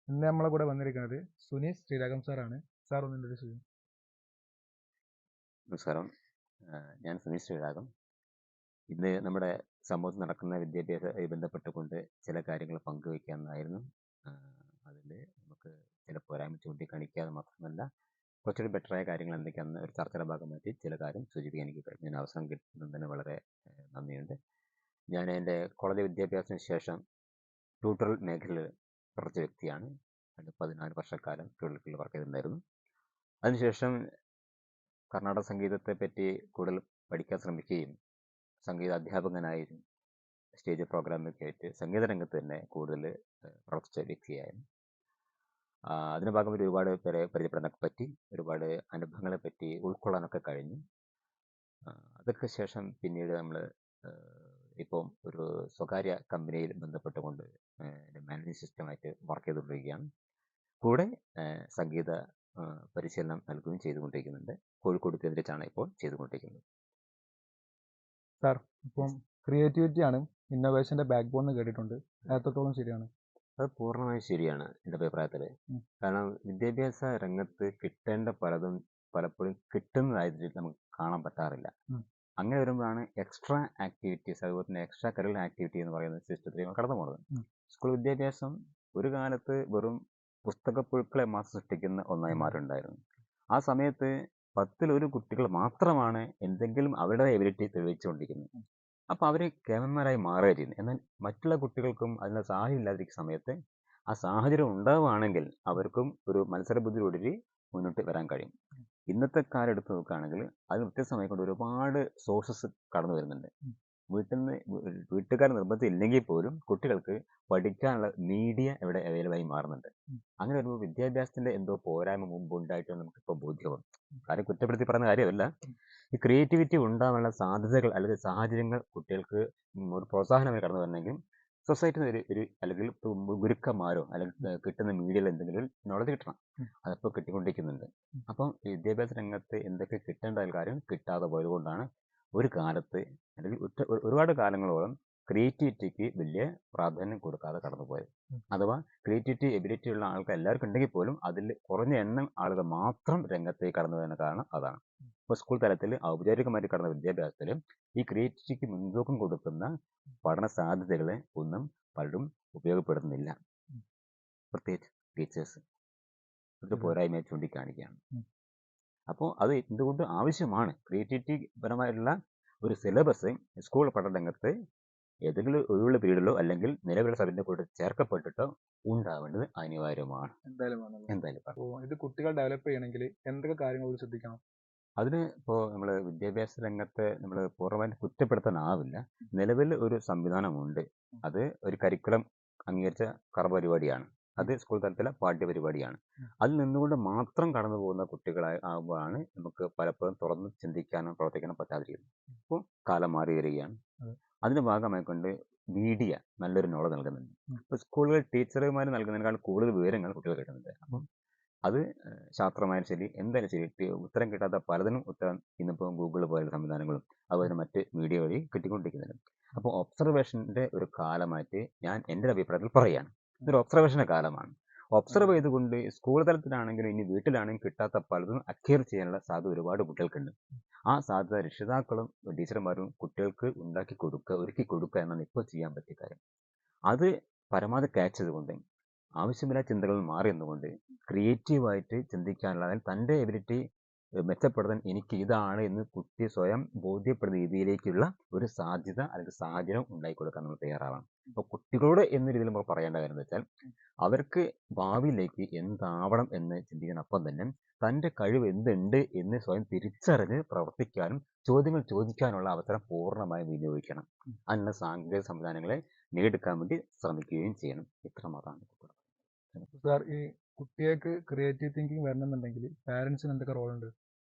ഇന്ന് നമ്മളെ കൂടെ വന്നിരിക്കുന്നത് സുനീഷ് ശ്രീരാഗം സാറാണ്. സാർ ഒന്ന് ഇൻട്രൊഡ്യൂസ് ചെയ്യും. നമസ്കാരം. ഞാൻ സുനീഷ് ശ്രീരാഗം. ഇന്ന് നമ്മുടെ സമൂഹത്തിൽ നടക്കുന്ന വിദ്യാഭ്യാസവുമായി ബന്ധപ്പെട്ടുകൊണ്ട് ചില കാര്യങ്ങൾ പങ്കുവയ്ക്കാമെന്നായിരുന്നു. അതിൽ നമുക്ക് ചില പോരായ്മ ചൂണ്ടിക്കാണിക്കാതെ മാത്രമല്ല, കുറച്ചുകൂടി ബെറ്ററായ കാര്യങ്ങൾ എന്തൊക്കെയാണെന്ന് ഒരു ചർച്ചയുടെ ഭാഗമായിട്ട് ചില കാര്യം സൂചിപ്പിക്കാൻ എനിക്ക് കഴിഞ്ഞ അവസരം കിട്ടുന്നതിന് വളരെ നന്ദിയുണ്ട്. ഞാൻ എൻ്റെ കോളേജ് വിദ്യാഭ്യാസത്തിന് ശേഷം ട്യൂട്ടോറിയൽ മേഖലയിൽ പ്രവർത്തിച്ച വ്യക്തിയാണ്. 14 വർഷക്കാലം ട്യൂട്ടോറിയൽ വർക്ക് ചെയ്തിട്ടുണ്ടായിരുന്നു. അതിനുശേഷം കർണാടക സംഗീതത്തെ പറ്റി കൂടുതൽ പഠിക്കാൻ ശ്രമിക്കുകയും സംഗീത അധ്യാപകനായും സ്റ്റേജ് പ്രോഗ്രാമൊക്കെ ആയിട്ട് സംഗീത രംഗത്ത് തന്നെ കൂടുതൽ പ്രവർത്തിച്ച വ്യക്തിയായിരുന്നു. അതിന് ഭാഗമായിട്ട് ഒരുപാട് പേരെ പരിചയപ്പെടാനൊക്കെ പറ്റി, ഒരുപാട് അനുഭവങ്ങളെ പറ്റി ഉൾക്കൊള്ളാനൊക്കെ കഴിഞ്ഞു. അതൊക്കെ ശേഷം പിന്നീട് നമ്മൾ ഇപ്പം ഒരു സ്വകാര്യ കമ്പനിയിൽ ബന്ധപ്പെട്ടുകൊണ്ട് മാനേജിങ് സിസ്റ്റമായിട്ട് വർക്ക് ചെയ്തുകൊണ്ടിരിക്കുകയാണ്. കൂടെ സംഗീത പരിശീലനം നൽകുകയും ചെയ്തുകൊണ്ടിരിക്കുന്നുണ്ട്. കോഴിക്കോട് കേന്ദ്രീകരിച്ചാണ് ഇപ്പോൾ ചെയ്തുകൊണ്ടിരിക്കുന്നത്. സാർ, ഇപ്പം ക്രിയേറ്റിവിറ്റിയാണ് ഇന്നോവേഷന്റെ ബാക്ക് ബോൺ എന്ന് കേട്ടിട്ടുണ്ട്. എത്രത്തോളം ശരിയാണ്? അത് പൂർണ്ണമായും ശരിയാണ് എൻ്റെ അഭിപ്രായത്തിൽ. കാരണം വിദ്യാഭ്യാസ രംഗത്ത് കിട്ടേണ്ട പലതും പലപ്പോഴും കിട്ടുന്നതായിട്ട് നമുക്ക് കാണാൻ പറ്റാറില്ല. അങ്ങനെ വരുമ്പോഴാണ് എക്സ്ട്രാ ആക്ടിവിറ്റീസ്, അതുപോലെ തന്നെ എക്സ്ട്രാ കരിക്കുലർ ആക്ടിവിറ്റി എന്ന് പറയുന്ന സിസ്റ്റത്തിലേക്ക് കടന്നു പോകുന്നത്. സ്കൂൾ വിദ്യാഭ്യാസം ഒരു കാലത്ത് വെറും പുസ്തകപ്പുഴുക്കളെ മാത്രം സൃഷ്ടിക്കുന്ന ഒന്നായി മാറിയിട്ടുണ്ടായിരുന്നു. ആ സമയത്ത് 10 കുട്ടികൾ മാത്രമാണ് എന്തെങ്കിലും അവരുടെ എബിലിറ്റി തെളിയിച്ചുകൊണ്ടിരിക്കുന്നത്. അപ്പോൾ അവർ കേമന്മാരായി മാറുകയാണ് ചെയ്യുന്നത്. എന്നാൽ മറ്റുള്ള കുട്ടികൾക്കും അതിനുള്ള സാഹചര്യം ഇല്ലാതിരിക്കുന്ന സമയത്ത് ആ സാഹചര്യം ഉണ്ടാവുകയാണെങ്കിൽ അവർക്കും ഒരു മത്സരബുദ്ധിയോടുകൂടി മുന്നോട്ട് വരാൻ കഴിയും. ഇന്നത്തെ കാലം എടുത്ത് നോക്കുകയാണെങ്കിൽ അതിന് വ്യത്യസ്തമായിക്കൊണ്ട് ഒരുപാട് സോഴ്സസ് കടന്നു വരുന്നുണ്ട്. വീട്ടുകാർ നിർബന്ധം ഇല്ലെങ്കിൽ പോലും കുട്ടികൾക്ക് പഠിക്കാനുള്ള മീഡിയ ഇവിടെ അവൈലബിളായി മാറുന്നുണ്ട്. അങ്ങനെ വരുമ്പോൾ വിദ്യാഭ്യാസത്തിന്റെ എന്തോ പോരായ്മ മുമ്പ് ഉണ്ടായിട്ട് നമുക്കിപ്പോൾ ബോധ്യമാകും. കാര്യം കുറ്റപ്പെടുത്തി പറയുന്ന കാര്യമല്ല. ഈ ക്രിയേറ്റിവിറ്റി ഉണ്ടാകാനുള്ള സാധ്യതകൾ അല്ലെങ്കിൽ സാഹചര്യങ്ങൾ കുട്ടികൾക്ക് ഒരു പ്രോത്സാഹനമായി കടന്നു വരണമെങ്കിൽ സൊസൈറ്റിയിൽ ഒരു അല്ലെങ്കിൽ ഗുരുക്കന്മാരോ അല്ലെങ്കിൽ കിട്ടുന്ന മീഡിയയിൽ എന്തെങ്കിലും ഒരു നോളജ് കിട്ടണം. അതപ്പോൾ കിട്ടിക്കൊണ്ടിരിക്കുന്നുണ്ട്. അപ്പം വിദ്യാഭ്യാസ രംഗത്ത് എന്തൊക്കെ കിട്ടേണ്ട കാര്യം കിട്ടാതെ പോയത് കൊണ്ടാണ് ഒരു കാലത്ത് അല്ലെങ്കിൽ ഒരുപാട് കാലങ്ങളോളം ക്രിയേറ്റിവിറ്റിക്ക് വലിയ പ്രാധാന്യം കൊടുക്കാതെ കടന്നുപോയത്. അഥവാ ക്രിയേറ്റിവിറ്റി എബിലിറ്റി ഉള്ള ആൾക്കാർ എല്ലാവർക്കും ഉണ്ടെങ്കിൽ പോലും അതിൽ കുറഞ്ഞ എണ്ണം ആളുകൾ മാത്രം രംഗത്തേക്ക് കടന്നു വരുന്ന കാരണം അതാണ്. ഇപ്പോൾ സ്കൂൾ തലത്തിൽ ഔപചാരികമായിട്ട് കടന്ന വിദ്യാഭ്യാസത്തിൽ ഈ ക്രിയേറ്റിവിറ്റിക്ക് മുൻതൂക്കം കൊടുക്കുന്ന പഠന സാധ്യതകളെ ഒന്നും പലരും ഉപയോഗപ്പെടുത്തുന്നില്ല. പ്രത്യേകിച്ച് ടീച്ചേഴ്സ് ഒരു പോരായ്മയെ ചൂണ്ടിക്കാണിക്കുകയാണ്. അപ്പോൾ അത് എന്തുകൊണ്ട് ആവശ്യമാണ് ക്രിയേറ്റിവിറ്റി പരമായിട്ടുള്ള ഒരു സിലബസ് സ്കൂൾ പഠനരംഗത്ത് ഏതെങ്കിലും ഒഴിവുള്ള പീരീഡിലോ അല്ലെങ്കിൽ നിലവിലുള്ള സബ്ജക്റ്റിന്റെ കൂടെ ചേർക്കപ്പെട്ടിട്ടോ ഉണ്ടാവേണ്ടത് അനിവാര്യമാണ്. എന്തായാലും ഇത് കുട്ടികൾ ഡെവലപ്പ് ചെയ്യണമെങ്കിൽ എന്തൊക്കെ കാര്യങ്ങൾ ശ്രദ്ധിക്കണം? അതിന് ഇപ്പോൾ നമ്മൾ വിദ്യാഭ്യാസ രംഗത്തെ നമ്മൾ പൂർണ്ണമായിട്ട് കുറ്റപ്പെടുത്താനാവില്ല. നിലവിൽ ഒരു സംവിധാനമുണ്ട്. അത് ഒരു കരിക്കുലം അംഗീകരിച്ച കർമ്മപരിപാടിയാണ്. അത് സ്കൂൾ തലത്തിലെ പാഠ്യപരിപാടിയാണ്. അതിൽ നിന്നുകൊണ്ട് മാത്രം കടന്നു പോകുന്ന കുട്ടികളായി ആകുമ്പോഴാണ് നമുക്ക് പലപ്പോഴും തുറന്ന് ചിന്തിക്കാനോ പ്രവർത്തിക്കാനോ പറ്റാതിരിക്കുന്നത്. ഇപ്പോൾ കാലം മാറി വരികയാണ്. അതിൻ്റെ ഭാഗമായിക്കൊണ്ട് മീഡിയ നല്ലൊരു നോളജ് നൽകുന്നുണ്ട്. ഇപ്പോൾ സ്കൂളുകളിൽ ടീച്ചർമാർ നൽകുന്നതിനേക്കാൾ കൂടുതൽ വിവരങ്ങൾ കുട്ടികൾ കിട്ടുന്നുണ്ട്. അപ്പം അത് ശാസ്ത്രമായാലും ശരി എന്തായാലും ശരി ഉത്തരം കിട്ടാത്ത പലതിനും ഉത്തരം ഇന്നിപ്പോൾ ഗൂഗിൾ പോലുള്ള സംവിധാനങ്ങളും അതുപോലെ മറ്റ് മീഡിയ വഴി കിട്ടിക്കൊണ്ടിരിക്കുന്നുണ്ട്. അപ്പോൾ ഒബ്സർവേഷൻ്റെ ഒരു കാലമായിട്ട് ഞാൻ എൻ്റെ അഭിപ്രായത്തിൽ പറയുകയാണ്. ഇതൊരു ഒബ്സർവേഷൻ്റെ കാലമാണ്. ഒബ്സർവ് ചെയ്തുകൊണ്ട് സ്കൂൾ തലത്തിലാണെങ്കിലും ഇനി വീട്ടിലാണെങ്കിലും കിട്ടാത്ത പലതും അക്വയർ ചെയ്യാനുള്ള സാധ്യത ഒരുപാട് കുട്ടികൾക്കുണ്ട്. ആ സാധ്യത രക്ഷിതാക്കളും ടീച്ചർമാരും കുട്ടികൾക്ക് ഉണ്ടാക്കി കൊടുക്കുക, ഒരുക്കി കൊടുക്കുക എന്നാണ് ഇപ്പോൾ ചെയ്യാൻ പറ്റിയ കാര്യം. അത് പരമാവധി ക്യാച്ച് ചെയ്തുകൊണ്ട് ആവശ്യമില്ലാത്ത ചിന്തകളിൽ മാറി നിന്നുകൊണ്ട് ക്രിയേറ്റീവായിട്ട് ചിന്തിക്കാനുള്ള, അതായത് തൻ്റെ എബിലിറ്റി മെച്ചപ്പെടുത്താൻ എനിക്ക് ഇതാണ് എന്ന് കുട്ടി സ്വയം ബോധ്യപ്പെടുന്ന രീതിയിലേക്കുള്ള ഒരു സാധ്യത അല്ലെങ്കിൽ സാഹചര്യം ഉണ്ടായിക്കൊടുക്കാൻ നമ്മൾ തയ്യാറാവണം. അപ്പോൾ കുട്ടികളോട് എന്ന രീതിയിൽ നമ്മൾ പറയേണ്ട കാര്യം എന്ന് വെച്ചാൽ അവർക്ക് ഭാവിയിലേക്ക് എന്താവണം എന്ന് ചിന്തിക്കുന്നതിനൊപ്പം തന്നെ തൻ്റെ കഴിവ് എന്തുണ്ട് എന്ന് സ്വയം തിരിച്ചറിഞ്ഞ് പ്രവർത്തിക്കാനും ചോദ്യങ്ങൾ ചോദിക്കാനുള്ള അവസരം പൂർണ്ണമായും വിനിയോഗിക്കണം. അതിനുള്ള സാങ്കേതിക സംവിധാനങ്ങളെ നേടിയെടുക്കാൻ വേണ്ടി ശ്രമിക്കുകയും ചെയ്യണം. ഇത്രമാത്രമാണ്. സാർ, ഈ കുട്ടികൾക്ക് ക്രിയേറ്റീവ് തിങ്കിങ് വരണമെന്നുണ്ടെങ്കിൽ പാരൻസിന് എന്തൊക്കെ റോളുണ്ട്?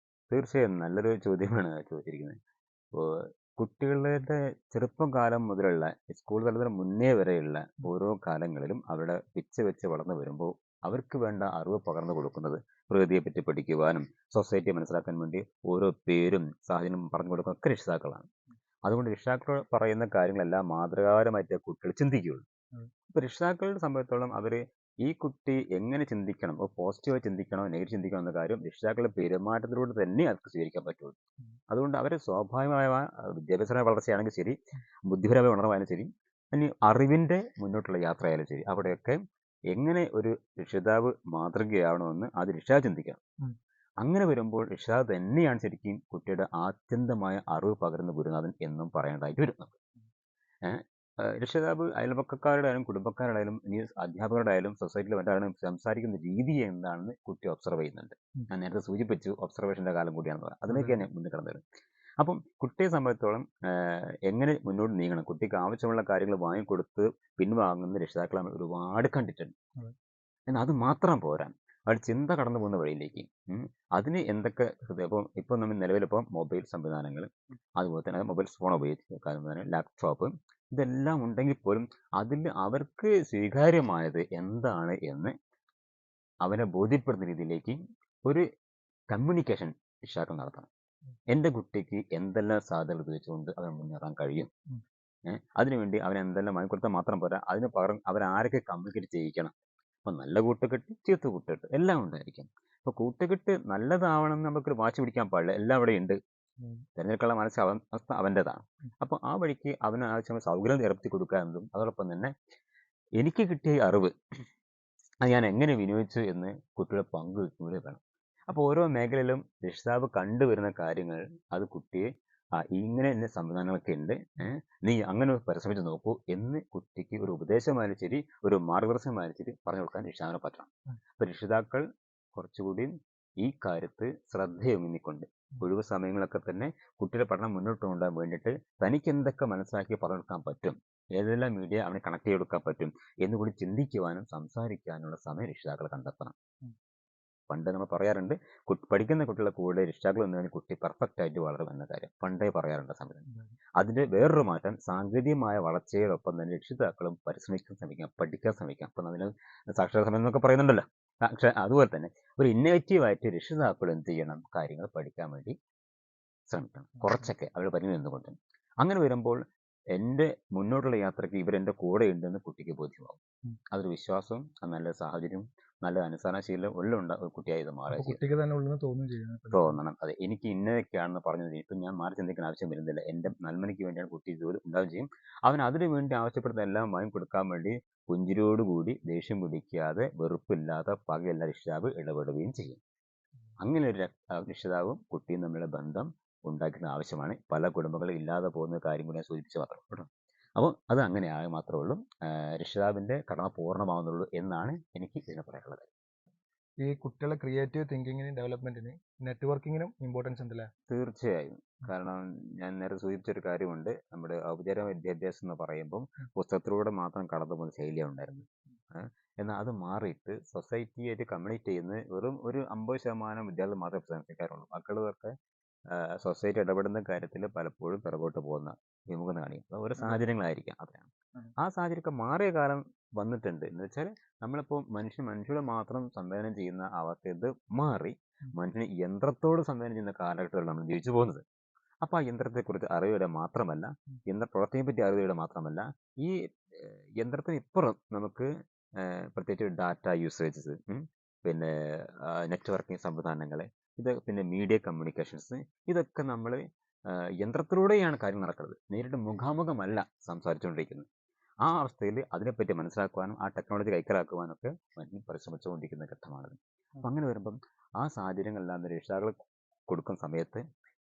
തീർച്ചയായും നല്ലൊരു ചോദ്യമാണ് ചോദിച്ചിരിക്കുന്നത്. ഇപ്പോൾ കുട്ടികളുടെ ചെറുപ്പം കാലം മുതലുള്ള സ്കൂൾ തലത്തിന് മുന്നേ വരെയുള്ള ഓരോ കാലങ്ങളിലും അവരുടെ പിച്ച വെച്ച് വളർന്നു വരുമ്പോൾ അവർക്ക് വേണ്ട അറിവ് പകർന്നു കൊടുക്കുന്നത് പ്രകൃതിയെപ്പറ്റി പഠിക്കുവാനും സൊസൈറ്റിയെ മനസ്സിലാക്കാൻ വേണ്ടി ഓരോ പേരും സാഹചര്യം പറഞ്ഞു കൊടുക്കുന്ന ഒക്കെ രക്ഷിതാക്കളാണ്. അതുകൊണ്ട് രക്ഷിതാക്കൾ പറയുന്ന കാര്യങ്ങളെല്ലാം മാതൃകാപരമായിട്ട് കുട്ടികൾ ചിന്തിക്കുകയുള്ളൂ. ഇപ്പോൾ രക്ഷിതാക്കളുടെ സംബന്ധിച്ചോളം അവർ ഈ കുട്ടി എങ്ങനെ ചിന്തിക്കണം, പോസിറ്റീവായി ചിന്തിക്കണോ നെഗറ്റീവ് ചിന്തിക്കണോ എന്ന കാര്യം രക്ഷിതാക്കളുടെ പെരുമാറ്റത്തിലൂടെ തന്നെ അവർക്ക് സ്വീകരിക്കാൻ പറ്റുള്ളൂ. അതുകൊണ്ട് അവർ സ്വാഭാവികമായ വിദ്യാഭ്യാസപരമായ വളർച്ചയാണെങ്കിൽ ശരി, ബുദ്ധിപരമായ ഉണർവായാലും ശരി, ഇനി അറിവിൻ്റെ മുന്നോട്ടുള്ള യാത്രയായാലും ശരി, അവിടെയൊക്കെ എങ്ങനെ ഒരു രക്ഷിതാവ് മാതൃകയാവണമെന്ന് ആദ്യം രക്ഷിതാവ് ചിന്തിക്കണം. അങ്ങനെ വരുമ്പോൾ രക്ഷിതാവ് തന്നെയാണ് ശരിക്കും കുട്ടിയുടെ ആത്യന്തമായ അറിവ് പകരുന്ന ഗുരുനാഥൻ എന്നും പറയേണ്ടതായിട്ട് വരുന്നത്. രക്ഷിതാവ് അയൽപക്കക്കാരുടെ ആയാലും കുടുംബക്കാരുടെ ആയാലും ഇനി അധ്യാപകരുടെ ആയാലും സൊസൈറ്റിയിൽ മറ്റാരും സംസാരിക്കുന്ന രീതി എന്താണെന്ന് കുട്ടി ഒബ്സർവ് ചെയ്യുന്നുണ്ട്. ഞാൻ നേരത്തെ സൂചിപ്പിച്ചു ഒബ്സർവേഷൻ്റെ കാലം കൂടിയാണെന്ന് പറയാം. അതിലേക്ക് തന്നെ മുന്നിൽ കടന്നു വരും. അപ്പം കുട്ടിയെ സംബന്ധിച്ചോളം എങ്ങനെ മുന്നോട്ട് നീങ്ങണം, കുട്ടിക്ക് ആവശ്യമുള്ള കാര്യങ്ങൾ വാങ്ങിക്കൊടുത്ത് പിൻവാങ്ങുന്ന രക്ഷിതാക്കൾ നമ്മൾ ഒരുപാട് കണ്ടിട്ടുണ്ട്. എന്നാൽ അത് മാത്രം പോരാ, അവർ ചിന്ത കടന്നു പോകുന്ന വഴിയിലേക്ക് അതിന് എന്തൊക്കെ ഇപ്പം നമ്മൾ നിലവിലിപ്പോൾ മൊബൈൽ സംവിധാനങ്ങൾ, അതുപോലെ തന്നെ മൊബൈൽ ഫോൺ ഉപയോഗിച്ച് ലാപ്ടോപ്പ്, ഇതെല്ലാം ഉണ്ടെങ്കിൽ പോലും അതിൽ അവർക്ക് സ്വീകാര്യമായത് എന്താണ് എന്ന് അവനെ ബോധ്യപ്പെടുന്ന രീതിയിലേക്ക് ഒരു കമ്മ്യൂണിക്കേഷൻ രക്ഷിതാക്കൾ നടത്തണം. എൻ്റെ കുട്ടിക്ക് എന്തെല്ലാം സാധ്യതകൾ ഉപയോഗിച്ചുകൊണ്ട് അവൻ മുന്നേറാൻ കഴിയും, അതിനുവേണ്ടി അവൻ എന്തെല്ലാം വാങ്ങിക്കൊടുത്താൽ മാത്രം പോരാ, അതിന് പകരം അവരാരൊക്കെ കമ്മ്യൂണിക്കേറ്റ് ചെയ്യിക്കണം. അപ്പം നല്ല കൂട്ടുകെട്ട്, ചീത്ത കൂട്ടുകെട്ട് എല്ലാം ഉണ്ടായിരിക്കും. അപ്പോൾ കൂട്ടുകെട്ട് നല്ലതാവണം എന്ന് നമുക്കൊരു വാശി പിടിക്കാൻ പാടില്ല, എല്ലാം അവിടെ ഉണ്ട്. തിരഞ്ഞെടുക്കാനുള്ള അവസ്ഥ അവൻ്റെതാണ്. അപ്പോൾ ആ വഴിക്ക് അവന് ആവശ്യമായ സൗകര്യം ഏർപ്പെടുത്തി കൊടുക്കുക എന്നതും അതോടൊപ്പം തന്നെ എനിക്ക് കിട്ടിയ അറിവ് അത് ഞാൻ എങ്ങനെ വിനിയോഗിച്ചു എന്ന് കുട്ടിയുടെ പങ്കുവെക്കുക വേണം. അപ്പോൾ ഓരോ മേഖലയിലും രക്ഷിതാവ് കണ്ടുവരുന്ന കാര്യങ്ങൾ അത് കുട്ടിയെ ഇങ്ങനെ തന്നെ സംവിധാനങ്ങളൊക്കെ ഉണ്ട്, നീ അങ്ങനെ പരിശ്രമിച്ച് നോക്കൂ എന്ന് കുട്ടിക്ക് ഒരു ഉപദേശമായാലും ശരി, ഒരു മാർഗദർശനമായാലും ശരി പറഞ്ഞു കൊടുക്കാൻ രക്ഷിതാവിനെ പറ്റണം. അപ്പോൾ രക്ഷിതാക്കൾ കുറച്ചുകൂടി ഈ കാര്യത്ത് ശ്രദ്ധയൊന്നിക്കൊണ്ട് ഒഴിവ് സമയങ്ങളൊക്കെ തന്നെ കുട്ടിയുടെ പഠനം മുന്നോട്ട് കൊണ്ടുപോകാൻ വേണ്ടിയിട്ട് തനിക്ക് എന്തൊക്കെ മനസ്സിലാക്കി പറഞ്ഞു കൊടുക്കാൻ പറ്റും, ഏതെല്ലാം മീഡിയ അവനെ കണക്ട് ചെയ്ത് കൊടുക്കാൻ പറ്റും എന്നുകൂടി ചിന്തിക്കുവാനും സംസാരിക്കാനുള്ള സമയം രക്ഷിതാക്കൾ കണ്ടെത്തണം. പണ്ട് നമ്മൾ പറയാറുണ്ട്, പഠിക്കുന്ന കുട്ടികളുടെ കൂടെ രക്ഷിതാക്കൾ വന്നു കുട്ടി പെർഫെക്റ്റ് ആയിട്ട് വളരും എന്ന കാര്യം പണ്ടേ പറയാറുണ്ട് സംവിധാനം. അതിൻ്റെ വേറൊരു മാറ്റം, സാങ്കേതികമായ വളർച്ചയോടൊപ്പം തന്നെ രക്ഷിതാക്കളും പരിശ്രമിക്കാൻ ശ്രമിക്കാം, പഠിക്കാൻ ശ്രമിക്കാം. അപ്പം അതിന് സാക്ഷരതാ സമയം എന്നൊക്കെ പറയുന്നുണ്ടല്ലോ, പക്ഷേ അതുപോലെ തന്നെ ഒരു ഇന്നോവേറ്റീവായിട്ട് രക്ഷിതാക്കൾ എന്ത് ചെയ്യണം, കാര്യങ്ങൾ പഠിക്കാൻ വേണ്ടി ശ്രമിക്കണം, കുറച്ചൊക്കെ അവർ പരിധി നിന്നുകൊണ്ട്. അങ്ങനെ വരുമ്പോൾ എൻ്റെ മുന്നോട്ടുള്ള യാത്രയ്ക്ക് ഇവരെൻ്റെ കൂടെ ഉണ്ടെന്ന് കുട്ടിക്ക് ബോധ്യമാകും. അതൊരു വിശ്വാസവും നല്ല സാഹചര്യവും നല്ല അനുസരണശീലം ഉള്ള ഒരു കുട്ടിയായി ഇത് മാറുക കുട്ടിക്ക് തന്നെ ഉള്ളിൽ തോന്നണം. അതെ, എനിക്ക് ഇന്നതൊക്കെയാണെന്ന് പറഞ്ഞത് ഇപ്പം ഞാൻ മാറി ചിന്തിക്കാൻ ആവശ്യം വരുന്നില്ല, എൻ്റെ നന്മയ്ക്ക് വേണ്ടിയാണ് കുട്ടി ജോലി ഉണ്ടാവുകയും ചെയ്യും. അവൻ അതിനു വേണ്ടി ആവശ്യപ്പെടുന്ന എല്ലാം വാങ്ങിക്കൊടുക്കാൻ വേണ്ടി പുഞ്ചിരിയോടുകൂടി ദേഷ്യം പിടിക്കാതെ വെറുപ്പില്ലാതെ പകയെല്ലാം രക്ഷിതാവ് ഇടപെടുകയും ചെയ്യും. അങ്ങനെ ഒരു രക്ഷിതാവും കുട്ടിയും തമ്മിലുള്ള ബന്ധം ഉണ്ടാക്കുന്ന ആവശ്യമാണ്. പല കുടുംബങ്ങളും ഇല്ലാതെ പോകുന്ന കാര്യം കൂടി ഞാൻ സൂചിപ്പിച്ച് മാത്രം കേട്ടോ. അപ്പോൾ അത് അങ്ങനെ ആകെ മാത്രമേ ഉള്ളൂ, രക്ഷിതാവിൻ്റെ കടമ പൂർണ്ണമാവുന്നുള്ളൂ എന്നാണ് എനിക്ക് ഇതിനെ പറയാനുള്ളത്. ഈ കുട്ടികളെ ക്രിയേറ്റീവ് തിങ്കിങ്ങിനും ഡെവലപ്മെന്റിന് നെറ്റ്വർക്കിങ്ങിനും ഇമ്പോർട്ടൻസ് ഉണ്ടല്ലേ? തീർച്ചയായും. കാരണം ഞാൻ നേരെ സൂചിപ്പിച്ചൊരു കാര്യമുണ്ട്, നമ്മുടെ ഔപചാരിക വിദ്യാഭ്യാസം എന്ന് പറയുമ്പം പുസ്തകത്തിലൂടെ മാത്രം കടന്നു പോകുന്ന ശൈലിയാണ് ഉണ്ടായിരുന്നത്. എന്നാൽ അത് മാറിയിട്ട് സൊസൈറ്റിയായിട്ട് കമ്മ്യൂണിറ്റ് ചെയ്യുന്ന വെറും ഒരു 50% വിദ്യാർത്ഥികൾ മാത്രമേ സംസാരിക്കാറുള്ളൂ. ബാക്കിയുള്ളവർക്ക് സൊസൈറ്റി ഇടപെടുന്ന കാര്യത്തിൽ പലപ്പോഴും പിറകോട്ട് പോകുന്ന വിമുഖത കാണിക്കും. ഓരോ സാഹചര്യങ്ങളായിരിക്കാം, അതാണ്. ആ സാഹചര്യമൊക്കെ മാറിയ കാലം വന്നിട്ടുണ്ട്. എന്ന് വെച്ചാൽ നമ്മളിപ്പോൾ മനുഷ്യരോട് മാത്രം സംവേദനം ചെയ്യുന്ന അവസ്ഥ ഇത് മാറി മനുഷ്യന് യന്ത്രത്തോട് സംവേദനം ചെയ്യുന്ന കാലഘട്ടത്തിൽ നമ്മൾ ജീവിച്ചു പോകുന്നത്. അപ്പോൾ ആ യന്ത്രത്തെക്കുറിച്ച് അറിവുകൾ മാത്രമല്ല, യന്ത്രപ്രവർത്തിയെ പറ്റി അറിവുകൾ മാത്രമല്ല, ഈ യന്ത്രത്തിന് ഇപ്പുറം നമുക്ക് പ്രത്യേകിച്ച് ഡാറ്റ യൂസേജസ്, പിന്നെ നെറ്റ്വർക്കിംഗ് സംവിധാനങ്ങൾ, ഇത് പിന്നെ മീഡിയ കമ്മ്യൂണിക്കേഷൻസ്, ഇതൊക്കെ നമ്മൾ യന്ത്രത്തിലൂടെയാണ് കാര്യം നടക്കുന്നത്, നേരിട്ട് മുഖാമുഖമല്ല സംസാരിച്ചുകൊണ്ടിരിക്കുന്നത്. ആ അവസ്ഥയിൽ അതിനെപ്പറ്റി മനസ്സിലാക്കുവാനും ആ ടെക്നോളജി കൈക്കലാക്കുവാനൊക്കെ മനുഷ്യൻ പരിശ്രമിച്ചുകൊണ്ടിരിക്കുന്ന ഘട്ടമാണിത്. അപ്പം അങ്ങനെ വരുമ്പം ആ സാഹചര്യങ്ങളെല്ലാം രക്ഷിതാക്കൾ കൊടുക്കുന്ന സമയത്ത്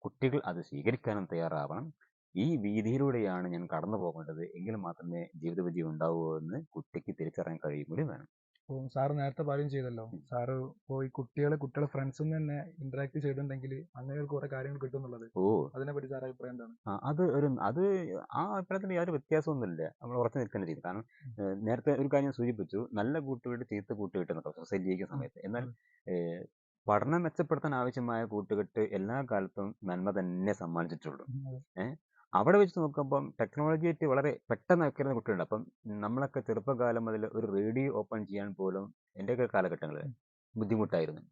കുട്ടികൾ അത് സ്വീകരിക്കാനും തയ്യാറാവണം. ഈ വീതിയിലൂടെയാണ് ഞാൻ കടന്നു പോകേണ്ടത്, എങ്കിൽ മാത്രമേ ജീവിത വിജയം ഉണ്ടാവൂ എന്ന് കുട്ടിക്ക് തിരിച്ചറിയാൻ കഴിയും കൂടി വേണം. ഇപ്പോൾ സാറ് നേരത്തെ പറയുകയും ചെയ്തല്ലോ, സാറ് ഇപ്പോൾ ഈ കുട്ടികളെ ഫ്രണ്ട്സിൽ നിന്ന് തന്നെ ഇന്ററാക്ട് ചെയ്തിട്ടുണ്ടെങ്കിൽ അങ്ങനെ കുറെ കാര്യങ്ങൾ കിട്ടും എന്നുള്ളത്. അതിനെപ്പറ്റി സാർ അഭിപ്രായം എന്താണ്? അത് ആ അഭിപ്രായത്തിന് യാതൊരു വ്യത്യാസമൊന്നുമില്ല, നമ്മൾ ഉറച്ചു നിൽക്കേണ്ട രീതി. കാരണം നേരത്തെ ഒരു കാര്യം സൂചിപ്പിച്ചു, നല്ല കൂട്ടുകെട്ട് ചീത്ത കൂട്ടുകെട്ട് എന്നൊക്കെ സൊസൈറ്റി ജീവിക്കുന്ന സമയത്ത്. എന്നാൽ പഠനം മെച്ചപ്പെടുത്താൻ ആവശ്യമായ കൂട്ടുകെട്ട് എല്ലാ കാലത്തും നന്മ തന്നെ സമ്മാനിച്ചിട്ടുള്ളൂ. അവിടെ വെച്ച് നോക്കുമ്പം ടെക്നോളജിയായിട്ട് വളരെ പെട്ടെന്ന് വെക്കുന്ന കുട്ടികളുണ്ട്. അപ്പം നമ്മളൊക്കെ ചെറുപ്പകാലം മുതൽ ഒരു റേഡിയോ ഓപ്പൺ ചെയ്യാൻ പോലും എൻ്റെയൊക്കെ കാലഘട്ടങ്ങളിൽ ബുദ്ധിമുട്ടായിരുന്നു,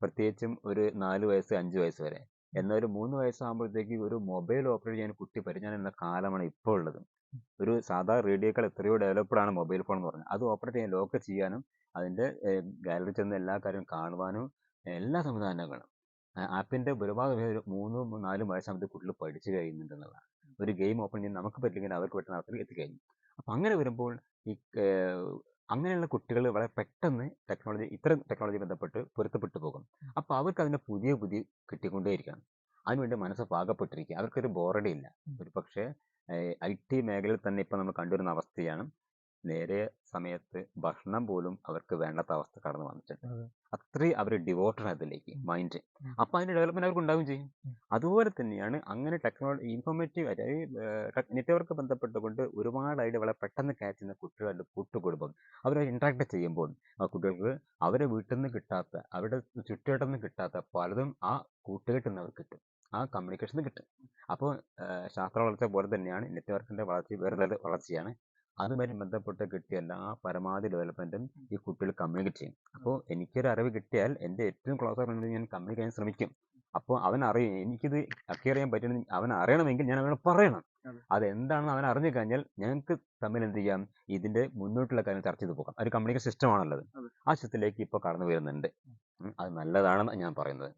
പ്രത്യേകിച്ചും ഒരു 4 വയസ്സ് 5 വയസ്സ് വരെ. എന്നാൽ ഒരു 3 വയസ്സാകുമ്പോഴത്തേക്ക് ഒരു മൊബൈൽ ഓപ്പറേറ്റ് ചെയ്യാൻ കുട്ടി പരിജ്ഞാനം എന്ന കാലമാണ് ഇപ്പോൾ ഉള്ളത്. ഒരു സാധാ റേഡിയോയേക്കാൾ എത്രയോ ഡെവലപ്ഡ് ആണ് മൊബൈൽ ഫോൺ എന്ന് പറഞ്ഞാൽ. അത് ഓപ്പറേറ്റ് ചെയ്യാൻ ലോക്ക് ചെയ്യാനും അതിൻ്റെ ഗാലറി ചെന്ന് എല്ലാ കാര്യവും കാണുവാനും എല്ലാ സംവിധാനവും വേണം. ആപ്പിൻ്റെ ഒരുപാട് പേര് 3-4 വയസ്സാകുമ്പോൾ കുട്ടികൾ പഠിച്ചു കഴിയുന്നുണ്ടെന്നുള്ളതാണ്. ഒരു ഗെയിം ഓപ്പൺ ചെയ്യാൻ നമുക്ക് പറ്റില്ലെങ്കിൽ അവർക്ക് പെട്ടെന്ന് അവർക്ക് എത്തിക്കഴിഞ്ഞു. അപ്പം അങ്ങനെ വരുമ്പോൾ ഈ അങ്ങനെയുള്ള കുട്ടികൾ വളരെ പെട്ടെന്ന് ഇത്തരം ടെക്നോളജി ബന്ധപ്പെട്ട് പൊരുത്തപ്പെട്ടു പോകും. അപ്പോൾ അവർക്ക് അതിൻ്റെ പുതിയ പുതിയ കിട്ടിക്കൊണ്ടേയിരിക്കണം. അതിനുവേണ്ടി മനസ്സ് പാകപ്പെട്ടിരിക്കുക. അവർക്കൊരു ബോറടി ഇല്ല. ഒരു പക്ഷേ IT മേഖലയിൽ തന്നെ ഇപ്പം നമ്മൾ കണ്ടുവരുന്ന അവസ്ഥയാണ്. നേരെ സമയത്ത് ഭക്ഷണം പോലും അവർക്ക് വേണ്ടാത്ത അവസ്ഥ കടന്നു വന്നിട്ടുണ്ട്. അത്രയും അവർ ഡിവോട്ടഡ് അതിലേക്ക് മൈൻഡ്. അപ്പോൾ അതിൻ്റെ ഡെവലപ്മെൻറ്റ് അവർക്ക് ഉണ്ടാവുകയും ചെയ്യും. അതുപോലെ തന്നെയാണ് അങ്ങനെ ഇൻഫോർമേറ്റീവ് അതായത് നെറ്റ്വർക്ക് ബന്ധപ്പെട്ടുകൊണ്ട് ഒരുപാട് ഐഡിയ വളരെ പെട്ടെന്ന് ക്യാച്ച് ചെയ്യുന്ന കുട്ടികളുടെ കൂട്ടുകുടുംബം അവരെ ഇൻട്രാക്ട് ചെയ്യുമ്പോൾ ആ കുട്ടികൾക്ക് അവരെ വീട്ടിൽ നിന്ന് കിട്ടാത്ത അവരുടെ ചുറ്റുവട്ടം നിന്ന് കിട്ടാത്ത പലതും ആ കൂട്ടുകെട്ടിൽ നിന്ന് അവർക്ക് കിട്ടും. ആ കമ്മ്യൂണിക്കേഷന് കിട്ടും. അപ്പോൾ ശാസ്ത്ര വളർച്ച പോലെ തന്നെയാണ് നെറ്റ്വർക്കിൻ്റെ വളർച്ച വേറെ വളർച്ചയാണ്. അതുമായി ബന്ധപ്പെട്ട് കിട്ടിയ എല്ലാ പരമാവധി ഡെവലപ്മെൻറ്റും ഈ കുട്ടികൾ കമ്മ്യൂണിക്കേറ്റ് ചെയ്യും. അപ്പോൾ എനിക്കൊരു അറിവ് കിട്ടിയാൽ എൻ്റെ ഏറ്റവും ക്ലോസ് ആയിട്ട് ഞാൻ കമ്മ്യൂണിക്കേറ്റ് ചെയ്യാൻ ശ്രമിക്കും. അപ്പോൾ അവൻ അറിയും എനിക്കിത് അക്വയർ ചെയ്യാൻ പറ്റുന്ന അവൻ അറിയണമെങ്കിൽ ഞാൻ അവനോട് പറയണം. അതെന്താണെന്ന് അവൻ അറിഞ്ഞു കഴിഞ്ഞാൽ ഞങ്ങൾക്ക് തമ്മിൽ എന്ത് ചെയ്യാം, ഇതിൻ്റെ മുന്നോട്ടുള്ള കാര്യം ചർച്ച ചെയ്ത് പോകാം. ഒരു കമ്മ്യൂണിക്കേഷൻ സിസ്റ്റമാണുള്ളത്. ആ സിസ്റ്റത്തിലേക്ക് ഇപ്പോൾ കടന്നു വരുന്നുണ്ട്. അത് നല്ലതാണെന്ന് ഞാൻ പറയുന്നത്.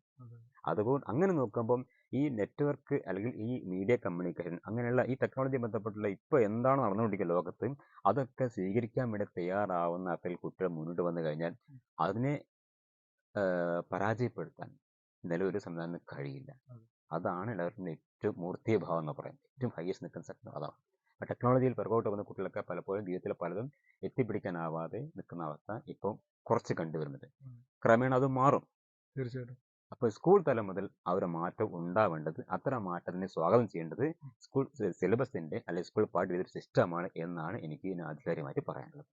അതുപോലെ അങ്ങനെ നോക്കുമ്പം ഈ നെറ്റ്വർക്ക് അല്ലെങ്കിൽ ഈ മീഡിയ കമ്മ്യൂണിക്കേഷൻ അങ്ങനെയുള്ള ഈ ടെക്നോളജി ബന്ധപ്പെട്ടുള്ള ഇപ്പോൾ എന്താണ് നടന്നുകൊണ്ടിരിക്കുന്ന ലോകത്ത് അതൊക്കെ സ്വീകരിക്കാൻ വേണ്ടി തയ്യാറാവുന്ന കുട്ടികൾ മുന്നോട്ട് വന്നു കഴിഞ്ഞാൽ അതിനെ പരാജയപ്പെടുത്താൻ നിലവിൽ സംവിധാനം കഴിയില്ല. അതാണ് എല്ലാവർക്കും ഏറ്റവും മൂർത്തിഭാവം എന്ന് പറയുന്നത്. ഏറ്റവും ഹയസ്റ്റ് നിൽക്കുന്ന സെക്ടർ അതാണ്. അപ്പോൾ ടെക്നോളജിയിൽ പിറകോട്ട് വന്ന കുട്ടികളൊക്കെ പലപ്പോഴും ജീവിതത്തിൽ പലതും എത്തിപ്പിടിക്കാനാവാതെ നിൽക്കുന്ന അവസ്ഥ ഇപ്പോൾ കുറച്ച് കണ്ടുവരുന്നുണ്ട്. ക്രമേണ അത് മാറും തീർച്ചയായിട്ടും. അപ്പോൾ സ്കൂൾ തലം മുതൽ ആ ഒരു മാറ്റം ഉണ്ടാവേണ്ടത്, അത്തരം മാറ്റത്തിനെ സ്വാഗതം ചെയ്യേണ്ടത് സ്കൂൾ സിലബസിൻ്റെ അല്ലെങ്കിൽ സ്കൂൾ പാഠ്യപദ്ധതി സിസ്റ്റമാണ് എന്നാണ് എനിക്ക് ആധികാരികമായിട്ട് പറയാനുള്ളത്.